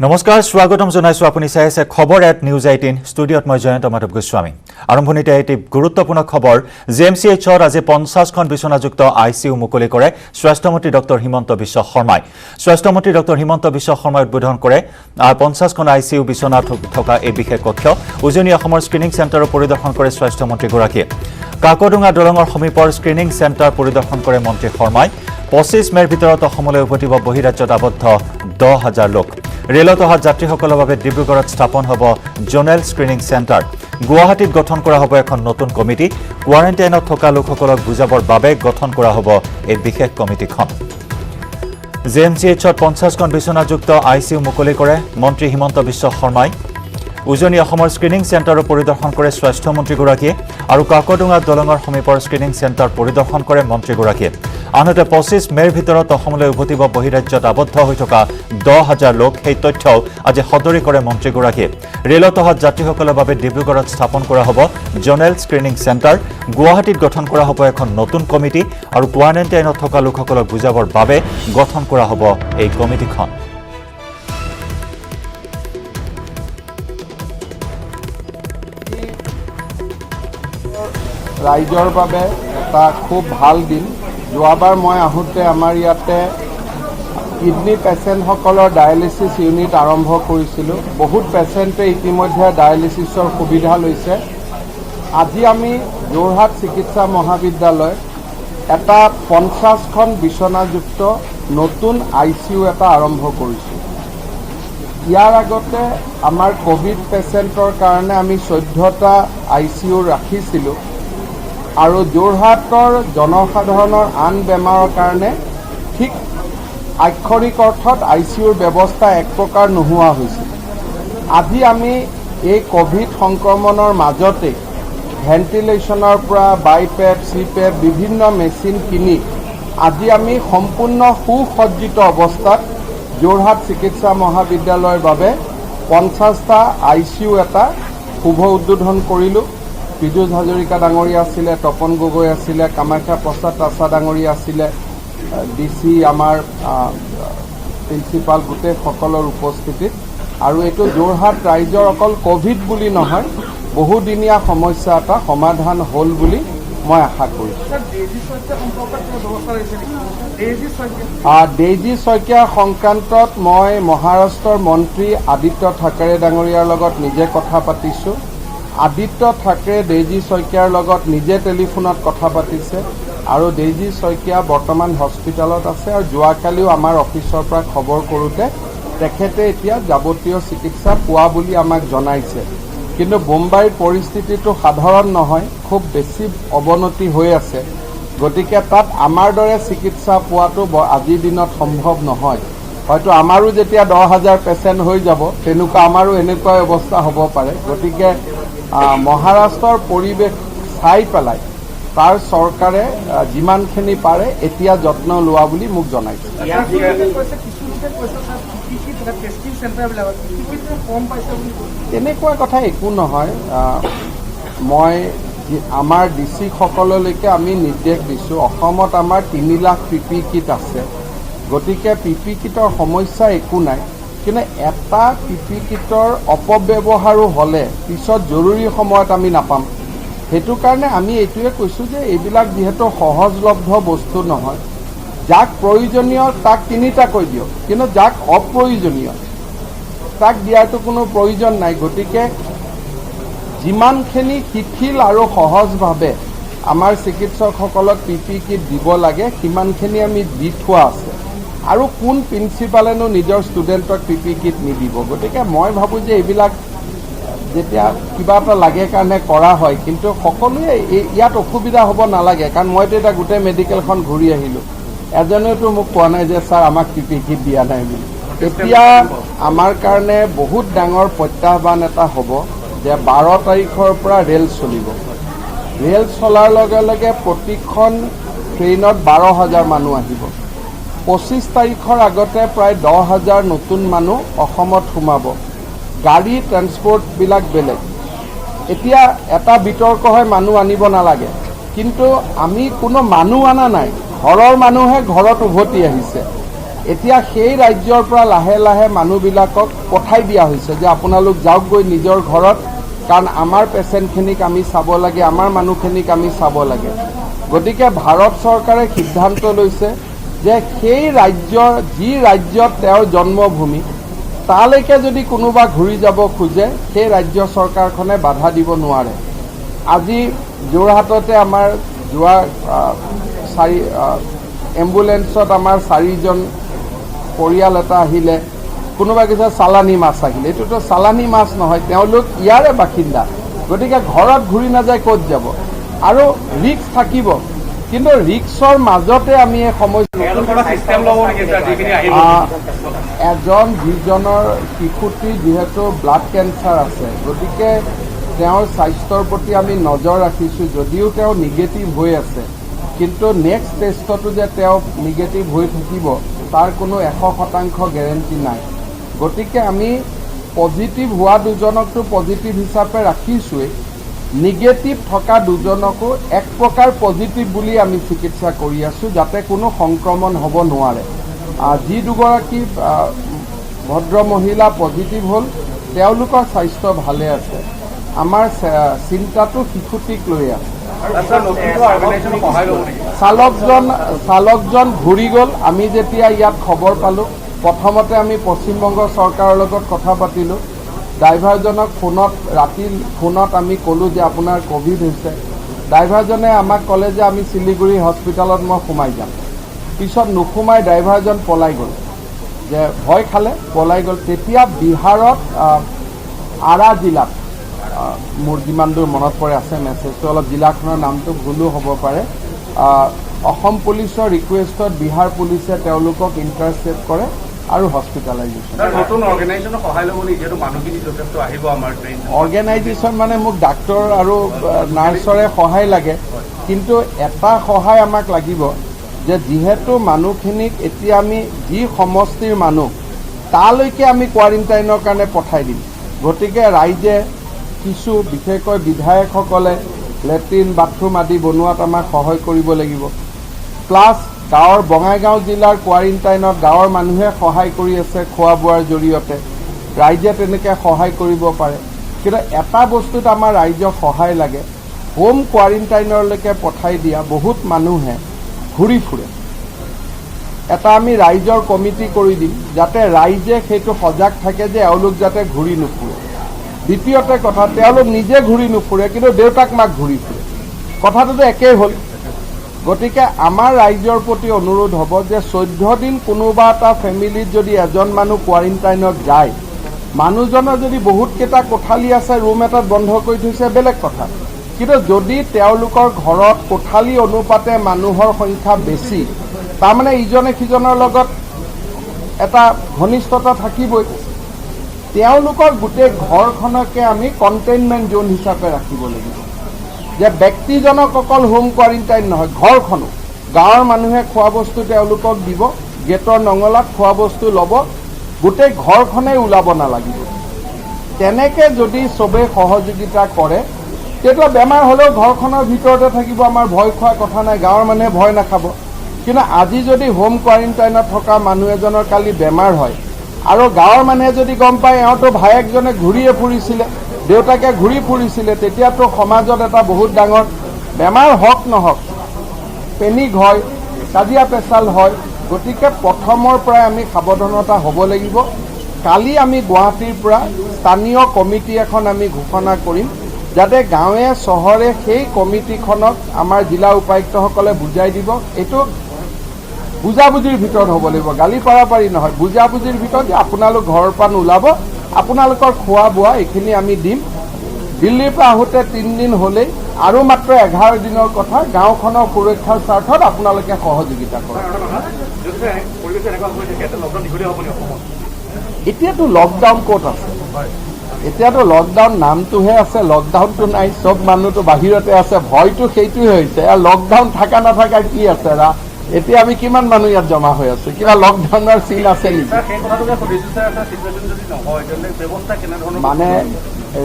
নমস্কাৰ স্বাগতম জনাইছো আপুনি চাই আছে খবৰ এট নিউজ 18 ষ্টুডিঅত মই জয়ন্ত মাধৱ গোস্বামী আৰম্ভণিতে এটি গুৰুত্বপূৰ্ণ খবৰ জিএমচিএইচৰ আজি 50খন বিছনাযুক্ত আইসিইউ মুকলি কৰে স্বাস্থ্যমন্ত্ৰী ডক্টৰ হিমন্ত বিশ্ব শৰ্মাই স্বাস্থ্যমন্ত্ৰী ডক্টৰ হিমন্ত বিশ্ব শৰ্মাই উদ্বোধন কৰে 50খন আইসিইউ বিছনা থকা এই বিশেষ কক্ষ উজনি অসমৰ স্ক্ৰিনিং চেণ্টাৰৰ পৰিদৰ্শন কৰে স্বাস্থ্যমন্ত্ৰীগৰাকীয়ে কাকডুঙা দলঙৰ সমীপৰ স্ক্ৰিনিং চেণ্টাৰ পৰিদৰ্শন কৰে মন্ত্ৰী শৰ্মাই 25 মেৰ ভিতৰত অসমলৈ উভতিব বহিৰাজ্যত আবদ্ধ 10,000 লোক ৰেলত অহা যাত্ৰীসকলৰ বাবে ডিব্ৰুগড়ত স্থাপন হ'ব জোনেল স্ক্ৰিনিং চেণ্টাৰ গুৱাহাটীত গঠন কৰা হ'ব এখন নতুন কমিটি কোৱাৰেণ্টাইনত থকা লোকসকলক বুজাবৰ বাবে গঠন কৰা হ'ব এই বিশেষ কমিটিখন জেএমচিএইচত 50খন বিছনাযুক্ত আইসিইউ মুকলি কৰে মন্ত্ৰী হিমন্ত বিশ্ব শৰ্মাই উজনি অসমৰ স্ক্ৰিনিং চেণ্টাৰৰ পৰিদৰ্শন কৰে স্বাস্থ্যমন্ত্ৰীগৰাকীয়ে আৰু কাকডুঙা দলঙৰ সমীপৰ স্ক্ৰিনিং চেণ্টাৰ পৰিদৰ্শন কৰে মন্ত্ৰীগৰাকীয়ে আনহাতে 25 মেৰ ভিতৰত অসমলৈ উভতিব বহিৰাজ্যত আবদ্ধ হৈ থকা 10,000 লোক সেই তথ্যও আজি সদৰি কৰে মন্ত্ৰীগৰাকীয়ে ৰেলত অহা যাত্ৰীসকলৰ বাবে ডিব্ৰুগড়ত স্থাপন কৰা হ'ব জোনেল স্ক্ৰিনিং চেণ্টাৰ গুৱাহাটীত গঠন কৰা হ'ব এখন নতুন কমিটি আৰু কোৱাৰেণ্টাইনত থকা লোকসকলক বুজাবৰ বাবে গঠন কৰা হ'ব এই কমিটিখন ৰাইজৰ বাবে এটা খুব ভাল দিন যোৱাবাৰ মই আহোঁতে আমাৰ ইয়াতে কিডনি পেচেণ্টসকলৰ ডায়েলিচিছ ইউনিট আৰম্ভ কৰিছিলোঁ বহুত পেচেণ্টে ইতিমধ্যে ডায়েলিচিছৰ সুবিধা লৈছে আজি আমি যোৰহাট চিকিৎসা মহাবিদ্যালয় এটা 50খন বিছনাযুক্ত নতুন আইসিইউ এটা আৰম্ভ কৰিছোঁ ইয়াৰ আগতে আমাৰ কোভিড পেচেণ্টৰ কাৰণে আমি 14টা আইসিইউ ৰাখিছিলোঁ আৰু যোৰহাটৰ জনসাধাৰণৰ আন বেমাৰৰ কাৰণে ঠিক আক্ষৰিক অৰ্থত আইসিইউৰ ব্যৱস্থা এক প্ৰকাৰ নোহোৱা হৈছিল আজি আমি এই কোভিড সংক্ৰমণৰ মাজতে ভেণ্টিলেশ্যনৰ পৰা বাইপেপ চিপেপ বিভিন্ন মেচিন কিনি আজি আমি সম্পূৰ্ণ সুসজ্জিত অৱস্থাত যোৰহাট চিকিৎসা মহাবিদ্যালয়ৰ বাবে 50টা আইসিইউ এটা শুভ উদ্বোধন কৰিলোঁ পীযুষ হাজৰিকা ডাঙৰীয়া আছিলে তপন গগৈ আছিলে কামাখ্যা প্ৰসাদ আছা ডাঙৰীয়া আছিলে ডিসি আমাৰ প্ৰিন্সিপাল গোটেই সকলৰ উপস্থিতিত আৰু এইটো যোৰহাট ৰাইজৰ অকল কোভিড বুলি নহয় বহুদিনীয়া সমস্যা এটা সমাধান হ'ল বুলি মই আশা কৰিছোঁ ডেইজি শইকীয়া সংক্ৰান্তত মই মহাৰাষ্ট্ৰৰ মন্ত্ৰী আদিত্য ঠাকৰে ডাঙৰীয়াৰ লগত নিজে কথা পাতিছোঁ আদিত্য ঠাকৰে ডেইজি শইকীয়াৰ লগত নিজে টেলিফোনত কথা পাতিছে আৰু ডেইজি শইকীয়া বৰ্তমান হস্পিটেলত আছে আৰু যোৱাকালিও আমাৰ অফিচৰ পৰা খবৰ কৰোঁতে তেখেতে এতিয়া যাৱতীয় চিকিৎসা পোৱা বুলি আমাক জনাইছে কিন্তু মুম্বাইৰ পৰিস্থিতিটো সাধাৰণ নহয় খুব বেছি অৱনতি হৈ আছে গতিকে তাত আমাৰ দৰে চিকিৎসা পোৱাটো আজিৰ দিনত সম্ভৱ নহয় হয়তো আমাৰো যেতিয়া 10,000 পেচেণ্ট হৈ যাব তেনেকুৱা আমাৰো এনেকুৱা অৱস্থা হ'ব পাৰে গতিকে মহাৰাষ্ট্ৰৰ পৰিৱেশ চাই পেলাই তাৰ চৰকাৰে যিমানখিনি পাৰে এতিয়া যত্ন লোৱা বুলি মোক জনাইছে তেনেকুৱা কথা একো নহয় মই আমাৰ ডিচিসকললৈকে আমি নিৰ্দেশ দিছোঁ অসমত আমাৰ 3 লাখ পিপি কিট আছে গতিকে পিপি কিটৰ সমস্যা একো নাই কিন্তু এটা পিপি কিটৰ অপব্যৱহাৰো হ'লে পিছত জৰুৰী সময়ত আমি নাপাম সেইটো কাৰণে আমি এইটোৱে কৈছোঁ যে এইবিলাক যিহেতু সহজলভ্য বস্তু নহয় যাক প্ৰয়োজনীয় তাক 3টা কৈ দিয়ক কিন্তু যাক অপ্ৰয়োজনীয় তাক দিয়াটো কোনো প্ৰয়োজন নাই গতিকে যিমানখিনি শিথিল আৰু সহজভাৱে আমাৰ চিকিৎসকসকলক পিপি কিট দিব লাগে সিমানখিনি আমি দি থোৱা আছে আৰু কোন প্ৰিন্সিপালেনো নিজৰ ষ্টুডেণ্টক পিপি কিট নিদিব গতিকে মই ভাবোঁ যে এইবিলাক যেতিয়া কিবা এটা লাগে কাৰণে কৰা হয় কিন্তু সকলোৱে ইয়াত অসুবিধা হ'ব নালাগে কাৰণ মইতো এতিয়া গোটেই মেডিকেলখন ঘূৰি আহিলোঁ এজনেওতো মোক কোৱা নাই যে ছাৰ আমাক পিপি কিট দিয়া নাই বুলি এতিয়া আমাৰ কাৰণে বহুত ডাঙৰ প্ৰত্যাহ্বান এটা হ'ব যে 12 তাৰিখৰ পৰা ৰেল চলিব ৰেল চলাৰ লগে লগে প্ৰতিখন ট্ৰেইনত 12,000 মানুহ আহিব 25 তাৰিখৰ আগতে প্ৰায় 10,000 নতুন মানুহ অসমত সোমাব গাড়ী ট্ৰান্সপৰ্টবিলাক বেলেগ এতিয়া এটা বিতৰ্ক হয় মানুহ আনিব নালাগে কিন্তু আমি কোনো মানুহ আনা নাই ঘৰৰ মানুহে ঘৰত উভতি আহিছে এতিয়া সেই ৰাজ্যৰ পৰা লাহে লাহে মানুহবিলাকক পঠাই দিয়া হৈছে যে আপোনালোক যাওক গৈ নিজৰ ঘৰত, কাৰণ আমাৰ পেচেণ্টখিনিক আমি চাব লাগে, আমাৰ মানুহখিনিক আমি চাব লাগে। গতিকে ভাৰত চৰকাৰে সিদ্ধান্ত লৈছে যে সেই ৰাজ্যৰ যি ৰাজ্যত তেওঁৰ জন্মভূমি তালৈকে যদি কোনোবা ঘূৰি যাব খোজে সেই ৰাজ্য চৰকাৰখনে বাধা দিব নোৱাৰে। আজি যোৰহাটতে আমাৰ যোৱা এম্বুলেন্সত আমাৰ 4জন পৰিয়াল এটা আহিলে, কোনোবা কৈছে চালানী মাছ আহিলে। এইটোতো চালানী মাছ নহয়, তেওঁলোক ইয়াৰে বাসিন্দা, গতিকে ঘৰত ঘূৰি নাযায় ক'ত যাব, আৰু ৰিক্স থাকিব। কিন্তু ৰিক্সৰ মাজতে আমি এই সমস্যা যিজনৰ শিশুটিৰ যিহেতু ব্লাড কেঞ্চাৰ আছে, গতিকে তেওঁৰ স্বাস্থ্যৰ প্ৰতি আমি নজৰ ৰাখিছোঁ। যদিও তেওঁ নিগেটিভ হৈ আছে, কিন্তু নেক্সট টেষ্টতো যে তেওঁ নিগেটিভ হৈ থাকিব তাৰ কোনো 100% গেৰেণ্টি নাই। গতিকে আমি পজিটিভ হোৱা দুজনকতো পজিটিভ হিচাপে ৰাখিছোৱেই, নিগেটিভ থকা দুজনকো এক প্ৰকাৰ পজিটিভ বুলি আমি চিকিৎসা কৰি আছোঁ, যাতে কোনো সংক্ৰমণ হ'ব নোৱাৰে। যি দুগৰাকী ভদ্ৰ মহিলা পজিটিভ হ'ল তেওঁলোকৰ স্বাস্থ্য ভালে আছে। আমাৰ চিন্তাটো শিশুটিক লৈ আছে। চালকজন ঘূৰি গ'ল। আমি যেতিয়া ইয়াত খবৰ পালোঁ, প্ৰথমতে আমি পশ্চিমবংগ চৰকাৰৰ লগত কথা পাতিলোঁ। ড্ৰাইভাৰজনক ৰাতিৰ ফোনত আমি ক'লোঁ যে আপোনাৰ ক'ভিড হৈছে। ড্ৰাইভাৰজনে আমাক ক'লে যে আমি শিলিগুৰি হস্পিটেলত মই সোমাই যাম। পিছত নোসোমাই ড্ৰাইভাৰজন পলাই গ'ল, যে ভয় খালে পলাই গ'ল। তেতিয়া বিহাৰত আৰা জিলাত, মোৰ যিমান দূৰ মনত পৰে আছে মেছেজটো, অলপ জিলাখনৰ নামটো ভুলো হ'ব পাৰে, অসম পুলিচৰ ৰিকুৱেষ্টত বিহাৰ পুলিচে তেওঁলোকক ইণ্টাৰচেপ্ট কৰে আৰু হস্পিটেলাইজেশ্যন। অৰ্গেনাইজেশ্যন মানে মোক ডাক্তৰ আৰু নাৰ্ছৰে সহায় লাগে, কিন্তু এটা সহায় আমাক লাগিব যে যিহেতু মানুহখিনিক এতিয়া আমি যি সমষ্টিৰ মানুহ তালৈকে আমি কোৱাৰেণ্টাইনৰ কাৰণে পঠাই দিম। গতিকে ৰাইজে কিছু বিশেষকৈ বিধায়কসকলে লেট্ৰিন বাথৰুম আদি বনোৱাত আমাক সহায় কৰিব লাগিব। প্লাছ গাঁৱৰ বঙাইগাঁও জিলাৰ কোৱাৰেণ্টাইনত গাঁৱৰ মানুহে সহায় কৰি আছে খোৱা বোৱাৰ জৰিয়তে, ৰাইজে তেনেকৈ সহায় কৰিব পাৰে। কিন্তু এটা বস্তুত আমাৰ ৰাইজক সহায় লাগে, হোম কোৱাৰেণ্টাইনলৈকে পঠাই দিয়া বহুত মানুহে ঘূৰি ফুৰে। এটা আমি ৰাইজৰ কমিটি কৰি দিম, যাতে ৰাইজে সেইটো সজাগ থাকে যে এওঁলোক যাতে ঘূৰি নুফুৰে। দ্বিতীয়তে কথা, তেওঁলোক নিজে ঘূৰি নুফুৰে, কিন্তু দেউতাক মাক ঘূৰি ফুৰে, কথাটোতো একেই হ'ল। গতিকে আমাৰ ৰাইজৰ প্ৰতি অনুৰোধ হ'ব যে 14 দিন কোনোবা এটা ফেমিলিত যদি এজন মানুহ কোৱাৰেণ্টাইনত যায়, মানুহজনৰ যদি বহুতকেইটা কোঠালি আছে, ৰুম এটাত বন্ধ কৰি থৈছে, বেলেগ কথা। কিন্তু যদি তেওঁলোকৰ ঘৰত কোঠালি অনুপাতে মানুহৰ সংখ্যা বেছি, তাৰমানে ইজনে সিজনৰ লগত এটা ঘনিষ্ঠতা থাকিবই, তেওঁলোকৰ গোটেই ঘৰখনকে আমি কণ্টেইনমেণ্ট জ'ন হিচাপে ৰাখিব লাগিব। যে ব্যক্তিজনক অকল হোম কোৱাৰেণ্টাইন নহয়, ঘৰখনো গাঁৱৰ মানুহে খোৱা বস্তু তেওঁলোকক দিব, গেটৰ নঙলাত খোৱা বস্তু ল'ব, গোটেই ঘৰখনেই ওলাব নালাগিব। তেনেকৈ যদি চবেই সহযোগিতা কৰে, তেতিয়া বেমাৰ হ'লেও ঘৰখনৰ ভিতৰতে থাকিব, আমাৰ ভয় খোৱা কথা নাই, গাঁৱৰ মানুহে ভয় নাখাব। কিন্তু আজি যদি হোম কোৱাৰেণ্টাইনত থকা মানুহ এজনৰ কালি বেমাৰ হয়, আৰু গাঁৱৰ মানুহে যদি গম পায় এওঁতো ভায়েকজনে ঘূৰিয়ে ফুৰিছিলে, দেউতাকে ঘূৰি ফুৰিছিলে, তেতিয়াতো সমাজত এটা বহুত ডাঙৰ বেমাৰ হওক নহওক পেনিক হয়, কাজিয়া পেচাল হয়। গতিকে প্ৰথমৰ পৰাই আমি সাৱধানতা হ'ব লাগিব। কালি আমি গুৱাহাটীৰ পৰা স্থানীয় কমিটি এখন আমি ঘোষণা কৰিম, যাতে গাঁৱে চহৰে সেই কমিটিখনক আমাৰ জিলা উপায়ুক্তসকলে বুজাই দিব। এইটো বুজাবুজিৰ ভিতৰত হ'ব লাগিব, গালি পাৰাপাৰি নহয়, বুজাবুজিৰ ভিতৰত যে আপোনালোক ঘৰৰ পৰা নোলাব, আপোনালোকৰ খোৱা বোৱা এইখিনি আমি দিম। দিল্লীৰ পৰা আহোঁতে 3 দিন হ'লেই, আৰু মাত্ৰ 11 দিনৰ কথা, গাঁওখনৰ সুৰক্ষাৰ স্বাৰ্থত আপোনালোকে সহযোগিতা কৰক। এতিয়াতো লকডাউন ক'ত আছে? এতিয়াতো লকডাউন নামটোহে আছে, লকডাউনটো নাই, চব মানুহটো বাহিৰতে আছে, ভয়টো সেইটোৱে হৈছে। লকডাউন থাকা নাথাকা কি আছে? এতিয়া আমি কিমান মানুহ ইয়াত জমা হৈ আছো, কিবা লকডাউনৰ চিন আছে নেকি? মানে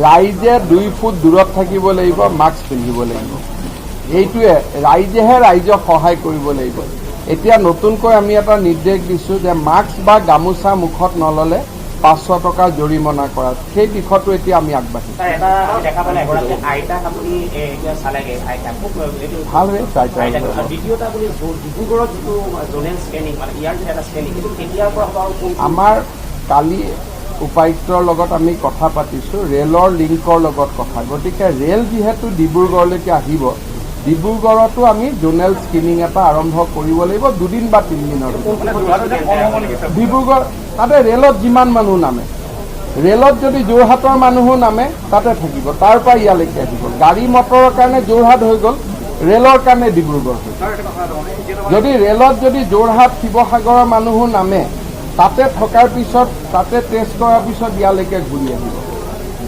ৰাইজে 2 ফুট দূৰত থাকিব লাগিব, মাস্ক পিন্ধিব লাগিব, এইটোৱে ৰাইজেহে ৰাইজক সহায় কৰিব লাগিব। এতিয়া নতুনকৈ আমি এটা নিৰ্দেশ দিছোঁ যে মাস্ক বা গামোচা মুখত নল'লে 500 টকা জৰিমনা কৰা সেই দিশতো এতিয়া আমি আগবাঢ়িম ভালৰে আমাৰ কালি উপায়ুক্তৰ লগত আমি কথা পাতিছোঁ ৰেলৰ লিংকৰ লগত কথা গতিকে ৰেল যিহেতু ডিব্ৰুগড়লৈকে আহিব ডিব্ৰুগড়তো আমি জোনেল স্ক্ৰিনিং এটা আৰম্ভ কৰিব লাগিব 2 দিন বা 3 দিনৰ ডিব্ৰুগড় তাতে ৰেলত যিমান মানুহ নামে ৰেলত যদি যোৰহাটৰ মানুহো নামে তাতে থাকিব তাৰ পৰা ইয়ালৈকে আহিব গাড়ী মটৰৰ কাৰণে যোৰহাট হৈ গ'ল ৰেলৰ কাৰণে ডিব্ৰুগড় হৈ গ'ল যদি ৰেলত যদি যোৰহাট শিৱসাগৰৰ মানুহো নামে তাতে থকাৰ পিছত তাতে টেষ্ট কৰাৰ পিছত ইয়ালৈকে ঘূৰি আহিব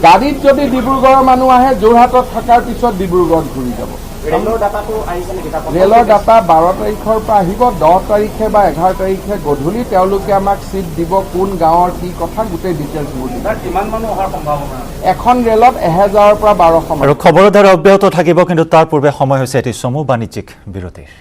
গাড়ীত যদি ডিব্ৰুগড়ৰ মানুহ আহে যোৰহাটত থকাৰ পিছত ডিব্ৰুগড়ত ঘূৰি যাব ৰেলৰ ডাটা 12 তাৰিখৰ পৰা আহিব 10 তাৰিখে বা 11 তাৰিখে গধূলি তেওঁলোকে আমাক চিট দিব কোন গাঁৱৰ কি কথা গোটেই ডিটেইলছবোৰ দিব এখন ৰেলত 1000ৰ পৰা 1200 আৰু খবৰৰ ধাৰা অব্যাহত থাকিব কিন্তু তাৰ পূৰ্বে সময় হৈছে এটি চমু বাণিজ্যিক বিৰতিৰ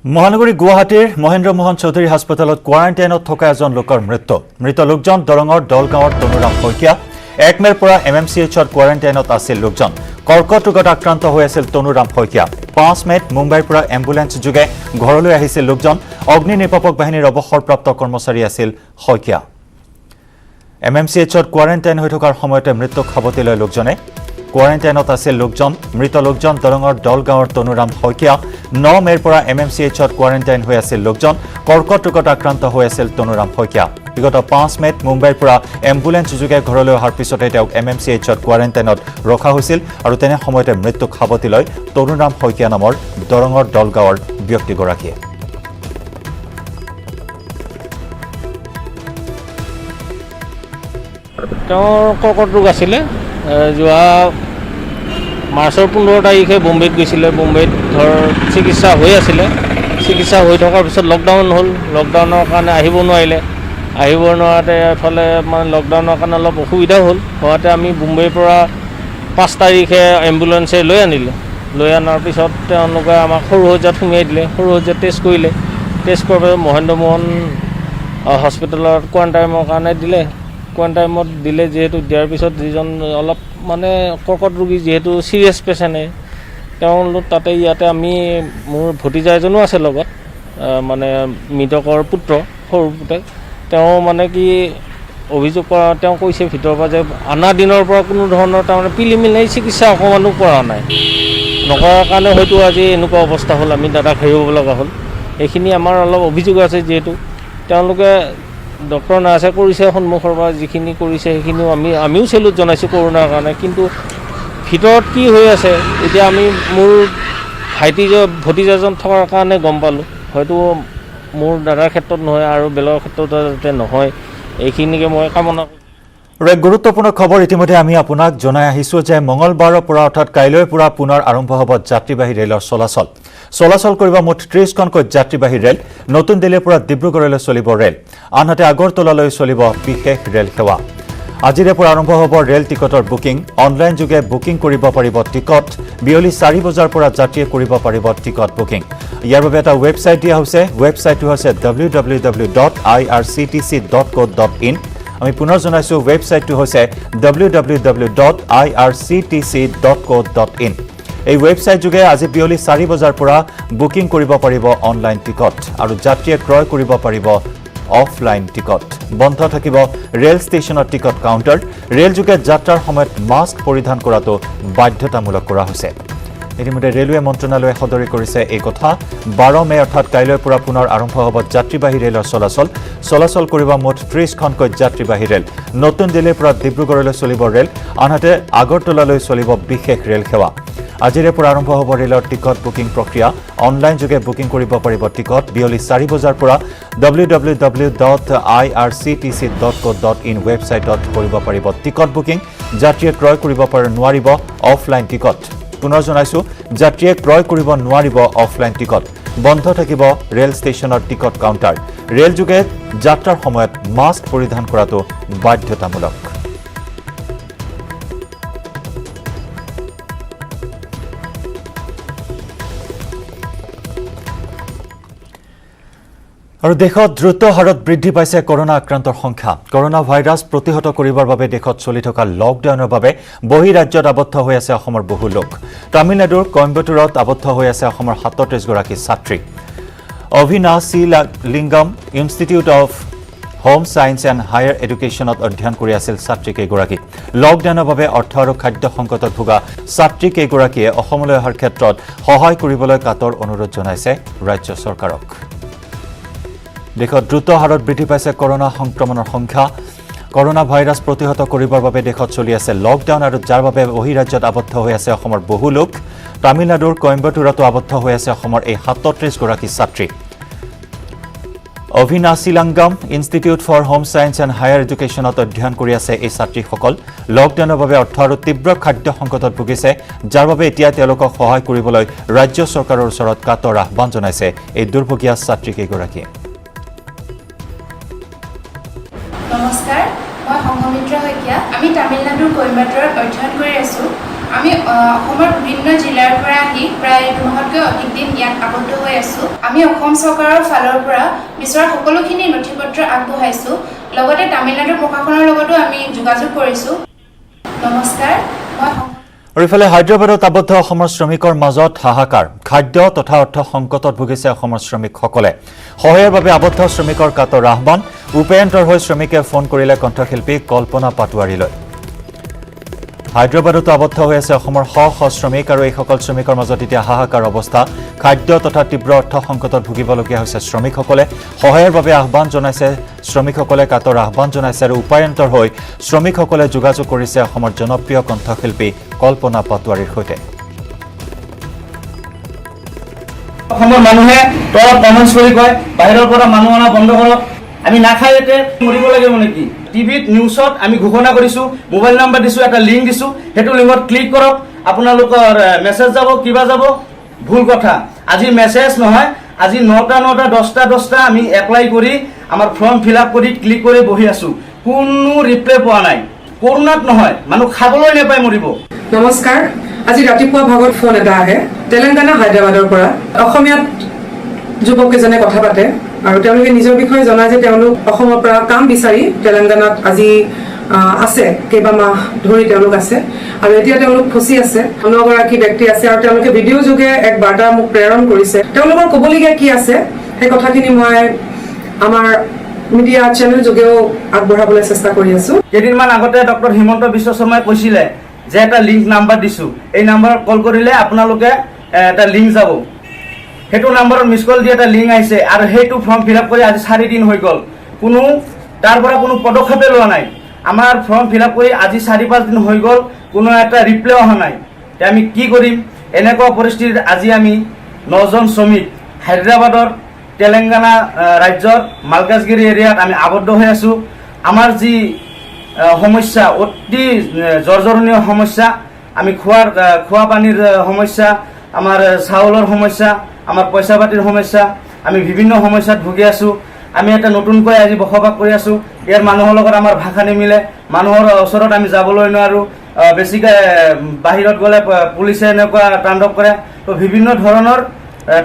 মহানগৰী গুৱাহাটীৰ মহেন্দ্ৰ মোহন চৌধুৰী হাস্পতালত কোৱাৰেণ্টাইনত থকা এজন লোকৰ মৃত লোকজন দৰঙৰ দলগাঁৱৰ তনুৰাম শইকীয়া 1 মেৰ পৰা MMCHৰ কোৱাৰেণ্টাইনত আছিল লোকজন কৰ্কট ৰোগত আক্ৰান্ত হৈ আছিল তনুৰাম শইকীয়া 5 মেত মুম্বাইৰ পৰা এম্বুলেন্স যোগে ঘৰলৈ আহিছিল লোকজন অগ্নি নিৰ্বাপক বাহিনীৰ অৱসৰপ্ৰাপ্ত কৰ্মচাৰী আছিল শইকীয়া MMCHৰ কোৱাৰেণ্টাইন হৈ থকাৰ সময়তে মৃত্যুক সাৱটি লয় লোকজনে কোৱাৰেণ্টাইনত আছিল লোকজন মৃত লোকজন দৰঙৰ দলগাঁৱৰ তনুৰাম শইকীয়া 9 মেৰ পৰা MMCHত কোৱাৰেণ্টাইন হৈ আছিল লোকজন কৰ্কট ৰোগত আক্ৰান্ত হৈ আছিল তনুৰাম শইকীয়া বিগত 5 মেত মুম্বাইৰ পৰা এম্বুলেন্স যোগে ঘৰলৈ অহাৰ পিছতে তেওঁক MMCHত কোৱাৰেণ্টাইনত ৰখা হৈছিল আৰু তেনে সময়তে মৃত্যুক সাৱটি লয় তনুৰাম শইকীয়া নামৰ দৰঙৰ দলগাঁৱৰ ব্যক্তিগৰাকীয়ে তেওঁৰ কৰ্কট ৰোগ আছিলে যোৱা মাৰ্চৰ 15 তাৰিখে বম্বেত গৈছিলে বম্বেত চিকিৎসা হৈ আছিলে চিকিৎসা হৈ থকাৰ পিছত লকডাউন হ'ল লকডাউনৰ কাৰণে আহিব নোৱাৰাতে এফালে মানে লকডাউনৰ কাৰণে অলপ অসুবিধা হ'ল হোৱাতে আমি বম্বেৰ পৰা 5 তাৰিখে এম্বুলেন্সে লৈ অনাৰ পিছত তেওঁলোকে আমাক সৰুসজাত সোমাই দিলে সৰুসজাত টেষ্ট কৰিলে টেষ্ট কৰাৰ পিছত মহেন্দ্ৰ মোহন হস্পিটেলত কোৱাৰেণ্টাইনৰ কাৰণে দিলে কোৱাৰেণ্টাইনত দিলে যিহেতু দিয়াৰ পিছত যিজন অলপ মানে কৰ্কট ৰোগী যিহেতু চিৰিয়াছ পেচেণ্টে তেওঁলোক তাতে ইয়াতে আমি মোৰ ভতিজা এজনো আছে লগত মানে মৃতকৰ পুত্ৰ সৰু পুতেক তেওঁ মানে কি অভিযোগ কৰা তেওঁ কৈছে ভিতৰৰ পৰা যে আনা দিনৰ পৰা কোনো ধৰণৰ তাৰমানে প্ৰিলিমিনাৰী চিকিৎসা অকণমানো কৰা নাই নকৰাৰ কাৰণে হয়তো আজি এনেকুৱা অৱস্থা হ'ল আমি দাদাক হেৰুৱাব লগা হ'ল এইখিনি আমাৰ অলপ অভিযোগ আছে যিহেতু তেওঁলোকে ডক্টৰ নাৰ্ছে কৰিছে সন্মুখৰ পৰা যিখিনি কৰিছে সেইখিনিও আমিও চেলুট জনাইছোঁ কৰোণাৰ কাৰণে কিন্তু ভিতৰত কি হৈ আছে এতিয়া আমি মোৰ ভতিজাজন থকাৰ কাৰণে গম পালোঁ হয়তো মোৰ দাদাৰ ক্ষেত্ৰত নহয় আৰু বেলেগৰ ক্ষেত্ৰত যাতে নহয় এইখিনিকে মই কামনা কৰোঁ এক গুৰুত্বপূৰ্ণ খবৰ ইতিমধ্যে আমি আপোনাক জনাই আহিছোঁ যে মঙলবাৰৰ পৰা অৰ্থাৎ কাইলৈৰ পৰা পুনৰ আৰম্ভ হ'ব যাত্ৰীবাহী ৰেলৰ চলাচল কৰিব মুঠ 30খনকৈ যাত্ৰীবাহী ৰেল নতুন দিল্লীৰ পৰা ডিব্ৰুগড়লৈ চলিব ৰেল আনহাতে আগৰতলালৈ চলিব বিশেষ ৰেল সেৱা আজিৰে পৰা আৰম্ভ হ'ব ৰেল টিকটৰ বুকিং অনলাইন যোগে বুকিং কৰিব পাৰিব টিকট বিয়লি 4 বজাৰ পৰা যাত্ৰীয়ে কৰিব পাৰিব টিকট বুকিং ইয়াৰ বাবে এটা ৱেবছাইট দিয়া হৈছে ৱেবছাইটটো হৈছে www.irctc.co.in আমি পুনৰ জনাইছোঁ ৱেবছাইটটো হৈছে www.irctc.co.in এই ৱেবছাইট যোগে আজি বিয়লি 4 বজাৰ পৰা বুকিং কৰিব পাৰিব অনলাইন টিকট আৰু যাত্ৰীয়ে ক্ৰয় কৰিব পাৰিব অফলাইন টিকট বন্ধ থাকিব ৰেল ষ্টেচনৰ টিকট কাউণ্টাৰ ৰেল যোগে যাত্ৰাৰ সময়ত মাস্ক পৰিধান কৰাটো বাধ্যতামূলক কৰা হৈছে ইতিমধ্যে ৰেলৱে মন্ত্ৰণালয়ে সদৰি কৰিছে এই কথা 12 মে অৰ্থাৎ কাইলৈৰ পৰা পুনৰ আৰম্ভ হ'ব যাত্ৰীবাহী ৰেলৰ চলাচল কৰিব মুঠ 30খনকৈ যাত্ৰীবাহী ৰেল নতুন দিল্লীৰ পৰা ডিব্ৰুগড়লৈ চলিব ৰেল আনহাতে আগৰতলালৈ চলিব বিশেষ ৰেল সেৱা আজিৰে পৰা আৰম্ভ হ'ব ৰেলৰ টিকট বুকিং প্ৰক্ৰিয়া অনলাইন যোগে বুকিং কৰিব পাৰিব টিকট বিয়লি 4 বজাৰ পৰা www.irctc.co.in ৱেবছাইটত কৰিব পাৰিব টিকট বুকিং যাত্ৰীয়ে ক্ৰয় কৰিব নোৱাৰিব অফলাইন টিকট পুনৰ জনাইছোঁ যাত্ৰীয়ে ক্ৰয় কৰিব নোৱাৰিব অফলাইন টিকট বন্ধ থাকিব ৰেল ষ্টেচনৰ টিকট কাউণ্টাৰ ৰেল যোগে যাত্ৰাৰ সময়ত মাস্ক পৰিধান কৰাটো বাধ্যতামূলক আৰু দেশত দ্ৰুত হাৰত বৃদ্ধি পাইছে কৰোনা আক্ৰান্তৰ সংখ্যা। কৰোনা ভাইৰাছ প্ৰতিহত কৰিবৰ বাবে দেশত চলি থকা লকডাউনৰ বাবে বহিৰাজ্যত আবদ্ধ হৈ আছে অসমৰ বহু লোক। তামিলনাডুৰ কইম্বাটুৰত আবদ্ধ হৈ আছে অসমৰ ৩৭ গৰাকী ছাত্ৰী। Avinashilingam institute of home science and higher এডুকেশ্যনত অধ্যয়ন কৰি আছিল ছাত্ৰীকেইগৰাকী। লকডাউনৰ বাবে অৰ্থ আৰু খাদ্য সংকটত ভোগা ছাত্ৰীকেইগৰাকীয়ে অসমলৈ অহাৰ ক্ষেত্ৰত সহায় কৰিবলৈ কাতৰ অনুৰোধ জনাইছে ৰাজ্য চৰকাৰক। দেশত দ্ৰুত হাৰত বৃদ্ধি পাইছে কৰোনা সংক্ৰমণৰ সংখ্যা। কৰোনা ভাইৰাছ প্ৰতিহত কৰিবৰ বাবে দেশত চলি আছে লকডাউন আৰু যাৰ বাবে বহিৰাজ্যত আবদ্ধ হৈ আছে অসমৰ বহু লোক। তামিলনাডুৰ কইম্বাটুৰতো আবদ্ধ হৈ আছে অসমৰ এই ৩৭ গৰাকী ছাত্ৰী। Avinashilingam institute for home science and higher এডুকেশ্যনত অধ্যয়ন কৰি আছে এই ছাত্ৰীসকল। লকডাউনৰ বাবে অৰ্থ আৰু তীব্ৰ খাদ্য সংকটত ভুগিছে, যাৰ বাবে এতিয়া তেওঁলোকক সহায় কৰিবলৈ ৰাজ্য চৰকাৰৰ ওচৰত কাতৰ আহ্বান জনাইছে এই দুৰ্ভগীয়া ছাত্ৰীকেইগৰাকীয়ে। নমস্কাৰ, মই সংঘমিত্ৰা শইকীয়া। আমি তামিলনাডুৰ কইম্বাটুৰত অধ্যয়ন কৰি আছোঁ। আমি অসমৰ বিভিন্ন জিলাৰ পৰা আহি প্ৰায় ২ মাহতকৈ অধিক দিন ইয়াত আবদ্ধ হৈ আছোঁ। আমি অসম চৰকাৰৰ ফালৰ পৰা বিচৰা সকলোখিনি নথি পত্ৰ আগবঢ়াইছোঁ। লগতে তামিলনাডু প্ৰশাসনৰ লগতো আমি যোগাযোগ কৰিছোঁ। নমস্কাৰ, মই আৰু ইফালে হায়দৰাবাদত আবদ্ধ অসমৰ শ্ৰমিকৰ মাজত হাহাকাৰ। খাদ্য তথা অৰ্থ সংকটত ভুগিছে অসমৰ শ্ৰমিকসকলে। সহায়ৰ বাবে আবদ্ধ শ্ৰমিকৰ কাতৰ আহ্বান। উপায়ন্তৰ হৈ শ্ৰমিকে ফোন কৰিলে কণ্ঠশিল্পী কল্পনা পাটোৱাৰীলৈ। হায়দৰাবাদতো আবদ্ধ হৈ আছে অসমৰ শ শ শ্ৰমিক আৰু এইসকল শ্ৰমিকৰ মাজত এতিয়া হাহাকাৰ অৱস্থা। খাদ্য তথা তীব্ৰ অৰ্থ সংকটত ভুগিবলগীয়া হৈছে শ্ৰমিকসকলে। সহায়ৰ বাবে আহ্বান জনাইছে শ্ৰমিকসকলে, কাতৰ আহ্বান জনাইছে আৰু উপায়ন্তৰ হৈ শ্ৰমিকসকলে যোগাযোগ কৰিছে অসমৰ জনপ্ৰিয় কণ্ঠশিল্পী কল্পনা পাটোৱাৰীৰ সৈতে। অসমৰ মানুহে তলত কমেণ্টছ কৰি কয় বাহিৰৰ পৰা মানুহ অনা বন্ধ কৰক, আমি নাখাই ইয়াতে মৰিব লাগিব নেকি? টিভিত নিউজত আমি ঘোষণা কৰিছোঁ, মোবাইল নাম্বাৰ দিছোঁ, এটা লিংক দিছোঁ, সেইটো লিংকত ক্লিক কৰক, আপোনালোকৰ মেছেজ যাব, কিবা যাব। ভুল কথা। আজি মেছেজ নহয়, আজি ৯টা 10টা আমি এপ্লাই কৰি আমাৰ ফৰ্ম ফিল আপ কৰি ক্লিক কৰি বহি আছোঁ। কোনো ৰিপ্লাই পোৱা নাই। কৰোণাত নহয়, মানুহ খাবলৈ নাপায় মৰিব। নমস্কাৰ, আজি ৰাতিপুৱা ভাগত ফোন এটা আহে তেলেংগানা হায়দৰাবাদৰ পৰা। অসমীয়াত যুৱককেইজনে কথা পাতে আৰু তেওঁলোকে নিজৰ বিষয়ে জনায় যে তেওঁলোক অসমৰ পৰা কাম বিচাৰি তেলেংগানাত আজি আছে, কেইবামাহ ধৰি তেওঁলোক আছে আৰু এতিয়া তেওঁলোক ফচি আছে। ৯ গৰাকী ব্যক্তি আছে আৰু তেওঁলোকে ভিডিঅ' যোগে এক বাৰ্তা মোক প্ৰেৰণ কৰিছে। তেওঁলোকৰ ক'বলগীয়া কি আছে সেই কথাখিনি মই আমাৰ মিডিয়া চেনেল যোগেও আগবঢ়াবলৈ চেষ্টা কৰি আছোঁ। কেইদিনমান আগতে ডক্টৰ হিমন্ত বিশ্ব শৰ্মাই কৈছিলে যে এটা লিংক নাম্বাৰ দিছোঁ, এই নাম্বাৰত কল কৰিলে আপোনালোকে এটা লিংক যাব। সেইটো নাম্বাৰত মিছ কল দি এটা লিংক আহিছে আৰু সেইটো ফৰ্ম ফিল আপ কৰি আজি 4 দিন হৈ গ'ল। তাৰ পৰা কোনো পদক্ষেপে লোৱা নাই। আমাৰ ফৰ্ম ফিল আপ কৰি আজি 4-5 দিন হৈ গ'ল, কোনো এটা ৰিপ্লাই অহা নাই। এতিয়া আমি কি কৰিম? এনেকুৱা পৰিস্থিতিত আজি আমি 9জন শ্ৰমিক হায়দৰাবাদৰ তেলেংগানা ৰাজ্যৰ মালকাজগিৰি এৰিয়াত আমি আবদ্ধ হৈ আছোঁ। আমাৰ যি সমস্যা, অতি জৰ্জৰণীয় সমস্যা, আমি খোৱা পানীৰ সমস্যা, আমাৰ চাউলৰ সমস্যা, আমাৰ পইচা পাতিৰ সমস্যা, আমি বিভিন্ন সমস্যাত ভুগি আছোঁ। আমি এটা নতুনকৈ আজি বসবাস কৰি আছোঁ। ইয়াৰ মানুহৰ লগত আমাৰ ভাষা নিমিলে, মানুহৰ ওচৰত আমি যাবলৈ নোৱাৰোঁ। বেছিকৈ বাহিৰত গ'লে পুলিচে এনেকুৱা তাণ্ডৱ কৰে। তো বিভিন্ন ধৰণৰ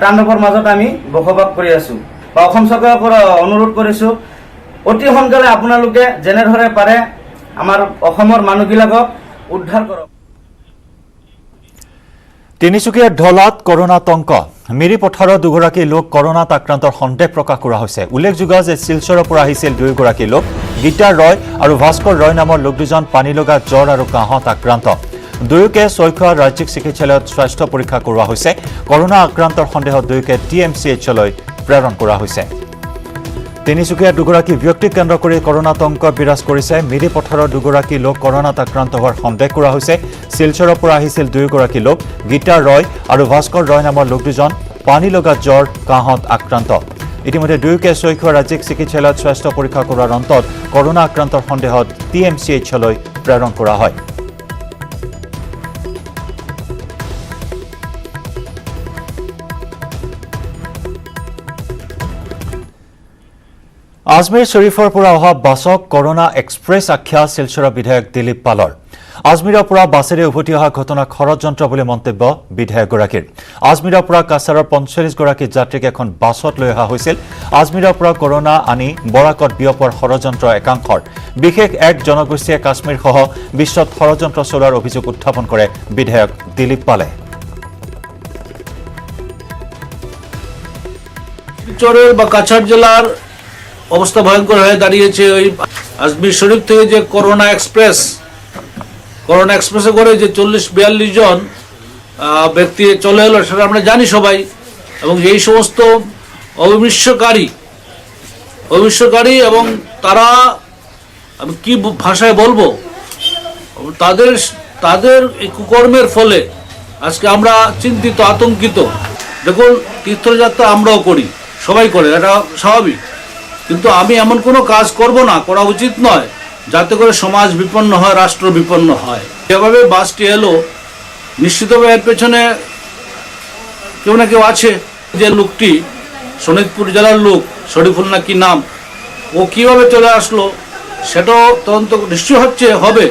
তাণ্ডৱৰ মাজত আমি বসবাস কৰি আছোঁ। অসম চৰকাৰক অনুৰোধ কৰিছোঁ, অতি সোনকালে আপোনালোকে যেনেদৰে পাৰে আমাৰ অসমৰ মানুহবিলাকক উদ্ধাৰ কৰক। তিনিচুকীয়াৰ ঢলাত কৰোণাতংক। মিৰি পথাৰৰ 2 গৰাকী লোক কৰোণাত আক্ৰান্তৰ সন্দেহ প্ৰকাশ কৰা হৈছে। উল্লেখযোগ্য যে শিলচৰৰ পৰা আহিছিল 2 গৰাকী লোক। গীতা ৰয় আৰু ভাস্কৰ ৰয় নামৰ লোক দুজন পানীলগা জ্বৰ আৰু কাহত আক্ৰান্ত। দুয়োকে ছয়খোৱা ৰাজ্যিক চিকিৎসালয়ত স্বাস্থ্য পৰীক্ষা কৰোৱা হৈছে। কৰোণা আক্ৰান্তৰ সন্দেহত দুয়োকে TMCHলৈ প্ৰেৰণ কৰা হৈছে। তিনিচুকীয়াৰ 2 গৰাকী ব্যক্তিক কেন্দ্ৰ কৰি কৰোণাতংক বিৰাজ কৰিছে। মিৰি পথাৰৰ 2 গৰাকী লোক কৰোণাত আক্ৰান্ত হোৱাৰ সন্দেহ কৰা হৈছে। শিলচৰৰ পৰা আহিছিল 2 গৰাকী লোক। গীতা ৰয় আৰু ভাস্কৰ ৰয় নামৰ লোক দুজন পানীলগা জ্বৰ কাহত আক্ৰান্ত। ইতিমধ্যে দুয়োকে ছয়খোৱা ৰাজ্যিক চিকিৎসালয়ত স্বাস্থ্য পৰীক্ষা কৰোৱাৰ অন্তত কৰোণা আক্ৰান্তৰ সন্দেহত TMCHলৈ প্ৰেৰণ কৰা হয়। আজমেৰ শ্বৰীফৰ পৰা অহা বাছক কৰোনা এক্সপ্ৰেছ আখ্যা শিলচৰৰ বিধায়ক দিলীপ পালৰ। আজমিৰৰ পৰা বাছেৰে উভতি অহা ঘটনা ষড়যন্ত্ৰ বুলি মন্তব্য বিধায়কগৰাকীৰ। আজমিৰৰ পৰা কাছাৰৰ ৪৫গৰাকী যাত্ৰীক এখন বাছত লৈ অহা হৈছিল। আজমিৰৰ পৰা কৰোনা আনি বৰাকত বিয়পোৱাৰ ষড়যন্ত্ৰ একাংশৰ। বিশেষ এক জনগোষ্ঠীয়ে কাশ্মীৰসহ বিশ্বত ষড়যন্ত্ৰ চলোৱাৰ অভিযোগ উত্থাপন কৰে বিধায়ক দিলীপ পালে। শিলচরের বা কাছাড় জেলার অবস্থা ভয়ঙ্কর হয়ে দাঁড়িয়েছে। ওই আজমির শরীফ থেকে যে করোনা এক্সপ্রেসে করে যে ৪০-৪২ জন ব্যক্তি চলে এলো, সেটা আমরা জানি সবাই। এবং এই সমস্ত অবিশ্বকারী এবং তারা, আমি কি ভাষায় বলবো, তাদের এই কুকর্মের ফলে আজকে আমরা চিন্তিত, আতঙ্কিত। দেখুন, তীর্থযাত্রা আমরাও করি, সবাই করে, এটা স্বাভাবিক। কিন্তু আমি এমন কোনো কাজ করব না, করা উচিত নয়, যাতে করে সমাজ বিপন্ন হয়, রাষ্ট্র বিপন্ন হয়। যেভাবে বাসটি এলো, নিশ্চিতভাবে এর পেছনে কেউ না কেউ আছে। যে লোকটি শোনিতপুর জেলার লোক, শরীফুল না কি নাম, ও কিভাবে চলে আসলো সেটাও তদন্ত নিশ্চয় হবে।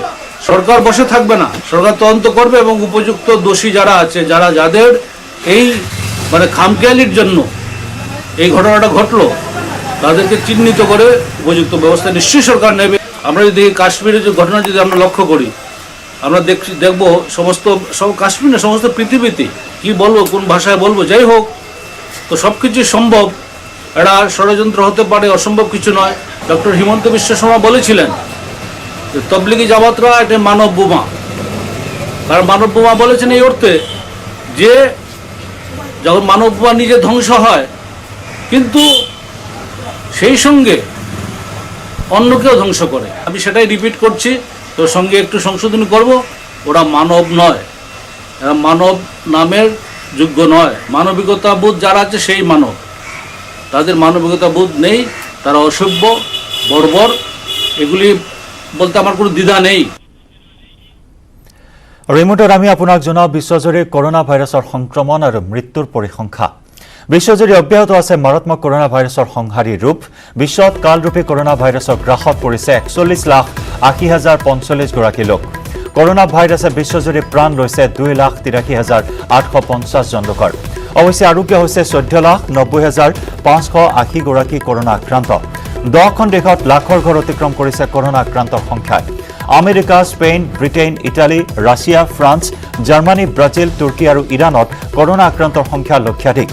সরকার বসে থাকবে না, সরকার তদন্ত করবে এবং উপযুক্ত দোষী যারা আছে, যাদের এই খামখেয়ালির জন্য এই ঘটনাটা ঘটলো, তাদেরকে চিহ্নিত করে উপযুক্ত ব্যবস্থা নিশ্চয়ই সরকার নেবে। আমরা যদি কাশ্মীরের যে ঘটনা যদি আমরা লক্ষ্য করি, আমরা দেখবো সব কাশ্মীর না, সমস্ত পৃথিবীতে কি বলবো, কোন ভাষায় বলবো, যাই হোক, তো সব কিছুই সম্ভব। এটা ষড়যন্ত্র হতে পারে, অসম্ভব কিছু নয়। ডক্টর হিমন্ত বিশ্ব শর্মা বলেছিলেন যে তবলিগি জামাতরা এটা মানব বোমা। কারণ মানব বোমা বলেছেন এই অর্থে যে যখন মানব বোমা নিজে ধ্বংস হয়, কিন্তু সেই সঙ্গে অন্যকেও ধ্বংস করে। আমি সেটাই রিপিট করছি, তোর সঙ্গে একটু সংশোধন করব। ওরা মানব নয়, এরা মানব নামের যোগ্য নয়। মানবিকতা বোধ যারা আছে সেই মানব, তাদের মানবিকতা বোধ নেই, তারা অসভ্য, বর্বর। এগুলি বলতে আমার কোনো দ্বিধা নেই। ৰিমোটত আমি আপোনাক জনাওঁ বিশ্বজুৰি কৰোনা ভাইৰাছৰ সংক্ৰমণ আৰু মৃত্যুৰ পৰিসংখ্যা। বিশ্বজুৰি অব্যাহত আছে মাৰাত্মক কৰোনা ভাইৰাছৰ সংহাৰী ৰূপ। বিশ্বত কালৰূপী কৰোনা ভাইৰাছৰ গ্ৰাসত পৰিছে ৪১,৮০,০৪৫ লোক। কৰোনা ভাইৰাছে বিশ্বজুৰি প্ৰাণ লৈছে ২,৮৩,৮৫০ জন লোকৰ। অৱশ্যে আৰোগ্য হৈছে ১৪,৯০,৫৮০ কৰোনা আক্ৰান্ত। 10খন দেশত লাখৰ ঘৰ অতিক্ৰম কৰিছে কৰোনা আক্ৰান্তৰ সংখ্যাই। America, Spain, Britain, Italy, Russia, France, Germany, Brazil, তুৰ্কী আৰু ইৰাণত কৰোনা আক্ৰান্তৰ সংখ্যা লক্ষাধিক।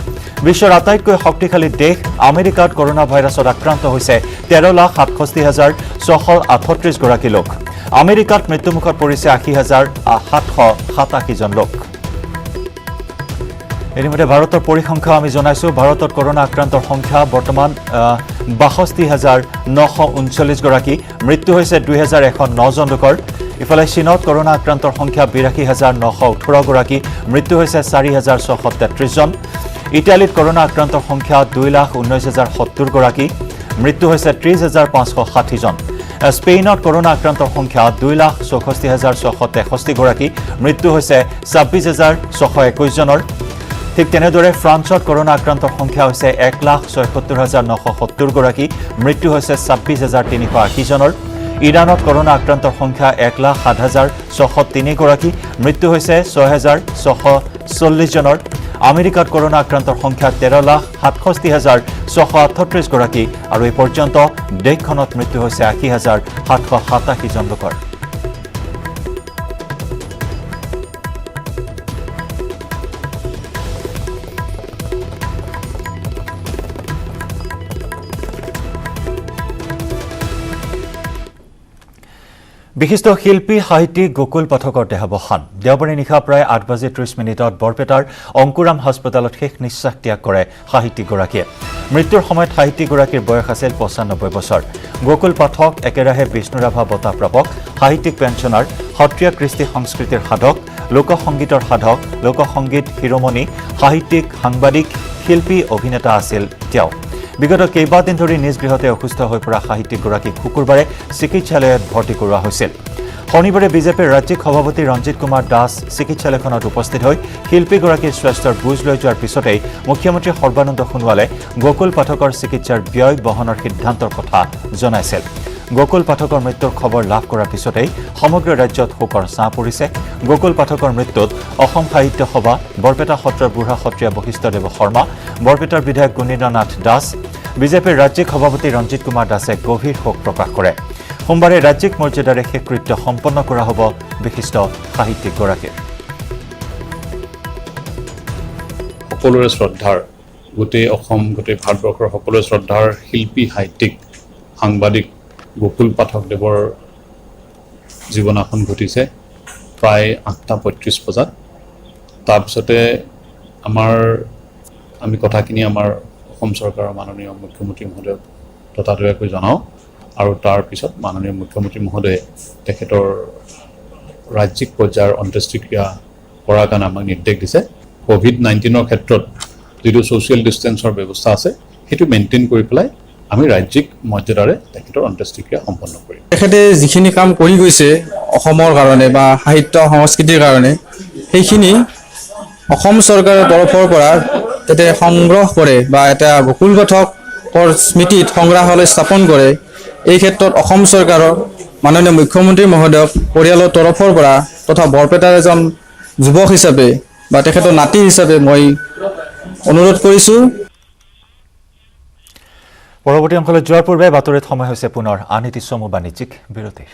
বিশ্বৰ আটাইতকৈ শক্তিশালী দেশ আমেৰিকাত কৰোনা ভাইৰাছত আক্ৰান্ত হৈছে ১৩,৬৭,৬৩৮ লোক। আমেৰিকাত মৃত্যুমুখত পৰিছে ৮০,৭৮৭ জন লোক। ইতিমধ্যে ভাৰতৰ পৰিসংখ্যা আমি জনাইছোঁ। ভাৰতত কৰোনা আক্ৰান্তৰ সংখ্যা বৰ্তমান ৬২,৯৩৯ মৃত্যু হৈছে ২,১০৯ জন লোকৰ। ইফালে চীনত কৰোনা আক্ৰান্তৰ সংখ্যা ৮২,৯১৮ মৃত্যু হৈছে ৪,৬৩৩ জন। ইটালীত কৰোনা আক্ৰান্তৰ সংখ্যা 2,19,070 মৃত্যু হৈছে 30,560 জন। স্পেইনত কৰোনা আক্ৰান্তৰ সংখ্যা 2,64,663 মৃত্যু হৈছে 26,621 জনৰ। ঠিক তেনেদৰে ফ্ৰান্সত কৰোনা আক্ৰান্তৰ সংখ্যা হৈছে 1,76,970 মৃত্যু হৈছে 26,380 জনৰ। ইৰাণত কৰোনা আক্ৰান্তৰ সংখ্যা 1,07,603 মৃত্যু হৈছে 6,640 জনৰ। আমেৰিকাত কৰোনা আক্ৰান্তৰ সংখ্যা 13,67,638 আৰু এই পৰ্যন্ত দেশখনত মৃত্যু হৈছে 80,787 জন লোকৰ। বিশিষ্ট শিল্পী সাহিত্যিক গকুল পাঠকৰ দেহাৱসান। দেওবাৰে নিশা প্ৰায় 8:30 বৰপেটাৰ অংকুৰাম হাস্পতালত শেষ নিশ্বাস ত্যাগ কৰে সাহিত্যিকগৰাকীয়ে। মৃত্যুৰ সময়ত সাহিত্যিকগৰাকীৰ বয়স আছিল 95 বছৰ। গকুল পাঠক একেৰাহে বিষ্ণুৰাভা বঁটা প্ৰাপক, সাহিত্যিক পেঞ্চনাৰ, সত্ৰীয়া কৃষ্টি সংস্কৃতিৰ সাধক, লোকসংগীতৰ সাধক, লোকসংগীত শিৰোমণি, সাহিত্যিক, সাংবাদিক, শিল্পী, অভিনেতা আছিল তেওঁ। বিগত কেইবাদিন ধৰি নিজ গৃহতে অসুস্থ হৈ পৰা সাহিত্যিকগৰাকীক শুকুৰবাৰে চিকিৎসালয়ত ভৰ্তি কৰোৱা হৈছিল। শনিবাৰে বিজেপিৰ ৰাজ্যিক সভাপতি ৰঞ্জিত কুমাৰ দাস চিকিৎসালয়খনত উপস্থিত হৈ শিল্পীগৰাকীৰ স্বাস্থ্যৰ বুজ লৈ যোৱাৰ পিছতেই মুখ্যমন্ত্ৰী সৰ্বানন্দ সোণোৱালে গকুল পাঠকৰ চিকিৎসাৰ ব্যয় বহনৰ সিদ্ধান্তৰ কথা জনাইছিল। গোকুল পাঠকৰ মৃত্যুৰ খবৰ লাভ কৰাৰ পিছতেই সমগ্ৰ ৰাজ্যত শোকৰ ছাঁ পৰিছে। গোকুল পাঠকৰ মৃত্যুত অসম সাহিত্য সভা, বৰপেটা সত্ৰৰ বুঢ়া সত্ৰীয়া বশিষ্ঠদেৱ শৰ্মা, বৰপেটাৰ বিধায়ক গুণীন্দ্ৰনাথ দাস, বিজেপিৰ ৰাজ্যিক সভাপতি ৰঞ্জিত কুমাৰ দাসে গভীৰ শোক প্ৰকাশ কৰে। সোমবাৰে ৰাজ্যিক মৰ্যাদাৰে শেষকৃত্য সম্পন্ন কৰা হ'ব বিশিষ্ট সাহিত্যিকগৰাকীৰ। সকলোৰে শ্ৰদ্ধাৰ, গোটেই অসম, গোটেই ভাৰতবৰ্ষৰ সকলোৰে শ্ৰদ্ধাৰ শিল্পী, সাহিত্যিক, সাংবাদিক গোকুল পাঠকদেৱৰ জীৱনাসন ঘটিছে প্ৰায় 8:35 বজাত। তাৰপিছতে আমি কথাখিনি আমাৰ অসম চৰকাৰৰ মাননীয় মুখ্যমন্ত্ৰী মহোদয়ক ততাতৈয়াকৈ জনাওঁ আৰু তাৰপিছত মাননীয় মুখ্যমন্ত্ৰী মহোদয়ে তেখেতৰ ৰাজ্যিক পৰ্যায়ৰ অন্ত্যেষ্টিক্ৰিয়া কৰাৰ কাৰণে আমাক নিৰ্দেশ দিছে। COVID-19ৰ ক্ষেত্ৰত যিটো ছ'চিয়েল ডিষ্টেঞ্চৰ ব্যৱস্থা আছে সেইটো মেইনটেইন কৰি পেলাই আমি ৰাজ্যিক মৰ্যাদাৰে তেখেতৰ অন্ত্যেষ্টিক্ৰিয়া সম্পন্ন কৰিম। তেখেতে যিখিনি কাম কৰি গৈছে অসমৰ কাৰণে বা সাহিত্য সংস্কৃতিৰ কাৰণে, সেইখিনি অসম চৰকাৰৰ তৰফৰ পৰা যাতে সংগ্ৰহ কৰে বা এটা গোকুল পাঠকৰ স্মৃতিত সংগ্ৰহালয় স্থাপন কৰে, এই ক্ষেত্ৰত অসম চৰকাৰৰ মাননীয় মুখ্যমন্ত্ৰী মহোদয়ক পৰিয়ালৰ তৰফৰ পৰা তথা বৰপেটাৰ এজন যুৱক হিচাপে বা তেখেতৰ নাতি হিচাপে মই অনুৰোধ কৰিছোঁ। পৰৱৰ্তী অংশলৈ যোৱাৰ পূৰ্বে বাতৰিত সময় হৈছে পুনৰ আন এটি চমু বাণিজ্যিক বিৰতিৰ।